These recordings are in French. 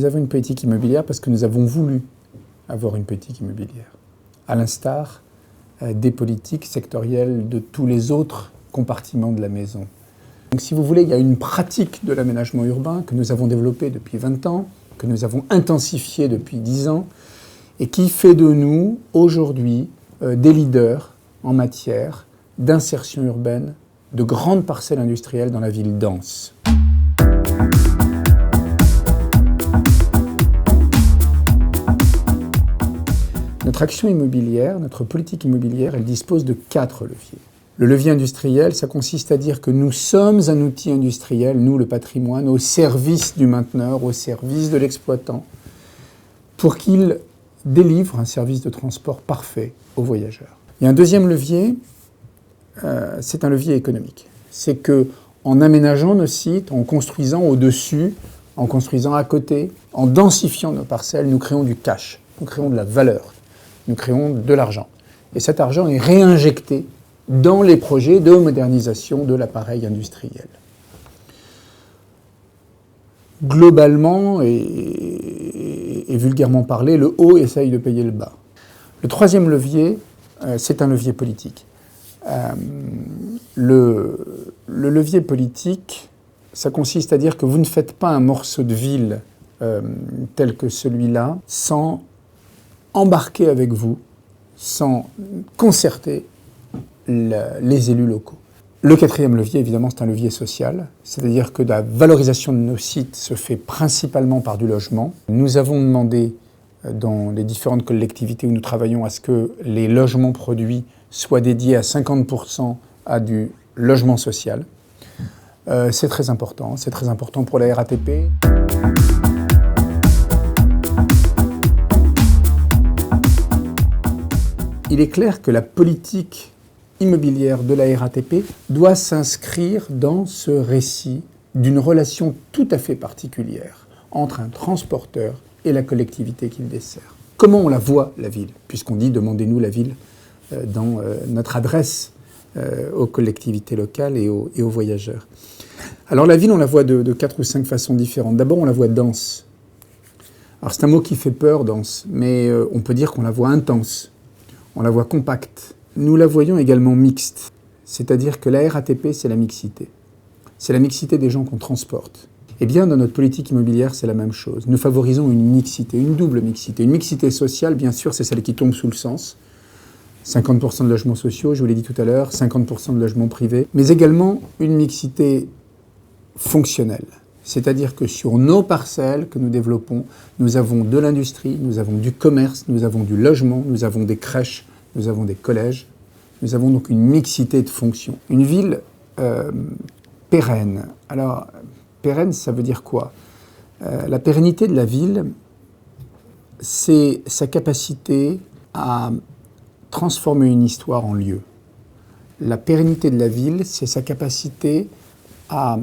avons une politique immobilière parce que nous avons voulu avoir une politique immobilière, à l'instar des politiques sectorielles de tous les autres compartiments de la maison. Donc si vous voulez, il y a une pratique de l'aménagement urbain que nous avons développée depuis 20 ans, que nous avons intensifiée depuis 10 ans, et qui fait de nous, aujourd'hui, des leaders en matière d'insertion urbaine de grandes parcelles industrielles dans la ville dense. Notre action immobilière, notre politique immobilière, elle dispose de 4 leviers. Le levier industriel, ça consiste à dire que nous sommes un outil industriel, nous le patrimoine, au service du mainteneur, au service de l'exploitant, pour qu'il délivre un service de transport parfait aux voyageurs. Il y a un deuxième levier, c'est un levier économique. C'est qu'en aménageant nos sites, en construisant au-dessus, en construisant à côté, en densifiant nos parcelles, nous créons du cash, nous créons de la valeur, nous créons de l'argent. Et cet argent est réinjecté dans les projets de modernisation de l'appareil industriel. Globalement et vulgairement parlé, le haut essaye de payer le bas. Le troisième levier, c'est un levier politique. Le levier politique, ça consiste à dire que vous ne faites pas un morceau de ville tel que celui-là sans embarquer avec vous, sans concerter les élus locaux. Le quatrième levier, évidemment, c'est un levier social, c'est-à-dire que la valorisation de nos sites se fait principalement par du logement. Nous avons demandé dans les différentes collectivités où nous travaillons à ce que les logements produits soient dédiés à 50% à du logement social. C'est très important pour la RATP. Il est clair que la politique immobilière de la RATP doit s'inscrire dans ce récit d'une relation tout à fait particulière entre un transporteur et la collectivité qu'il dessert. Comment on la voit, la ville? Puisqu'on dit « demandez-nous la ville » dans notre adresse aux collectivités locales et aux voyageurs. Alors la ville, on la voit de 4 ou 5 façons différentes. D'abord, on la voit dense. Alors c'est un mot qui fait peur, dense, mais on peut dire qu'on la voit intense, on la voit compacte. Nous la voyons également mixte, c'est-à-dire que la RATP, c'est la mixité. C'est la mixité des gens qu'on transporte. Eh bien, dans notre politique immobilière, c'est la même chose. Nous favorisons une mixité, une double mixité. Une mixité sociale, bien sûr, c'est celle qui tombe sous le sens. 50% de logements sociaux, je vous l'ai dit tout à l'heure, 50% de logements privés, mais également une mixité fonctionnelle. C'est-à-dire que sur nos parcelles que nous développons, nous avons de l'industrie, nous avons du commerce, nous avons du logement, nous avons des crèches, nous avons des collèges, nous avons donc une mixité de fonctions. Une ville pérenne. Alors, pérenne, ça veut dire quoi? La pérennité de la ville, c'est sa capacité à transformer une histoire en lieu. La pérennité de la ville, c'est sa capacité à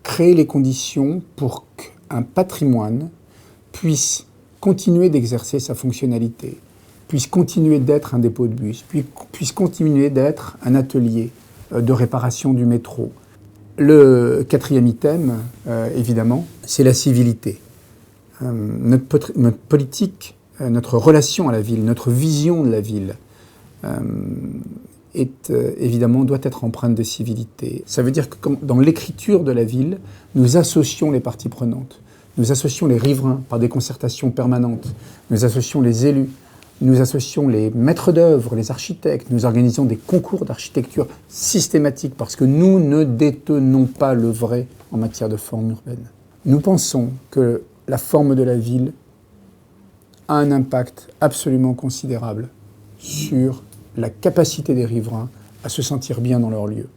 créer les conditions pour qu'un patrimoine puisse continuer d'exercer sa fonctionnalité, puisse continuer d'être un dépôt de bus, puisse continuer d'être un atelier de réparation du métro. Le quatrième item, évidemment, c'est la civilité. Notre politique, notre relation à la ville, notre vision de la ville évidemment, doit être empreinte de civilité. Ça veut dire que dans l'écriture de la ville, nous associons les parties prenantes. Nous associons les riverains par des concertations permanentes. Nous associons les élus. Nous associons les maîtres d'œuvre, les architectes. Nous organisons des concours d'architecture systématiques parce que nous ne détenons pas le vrai en matière de forme urbaine. Nous pensons que la forme de la ville a un impact absolument considérable sur la capacité des riverains à se sentir bien dans leur lieu.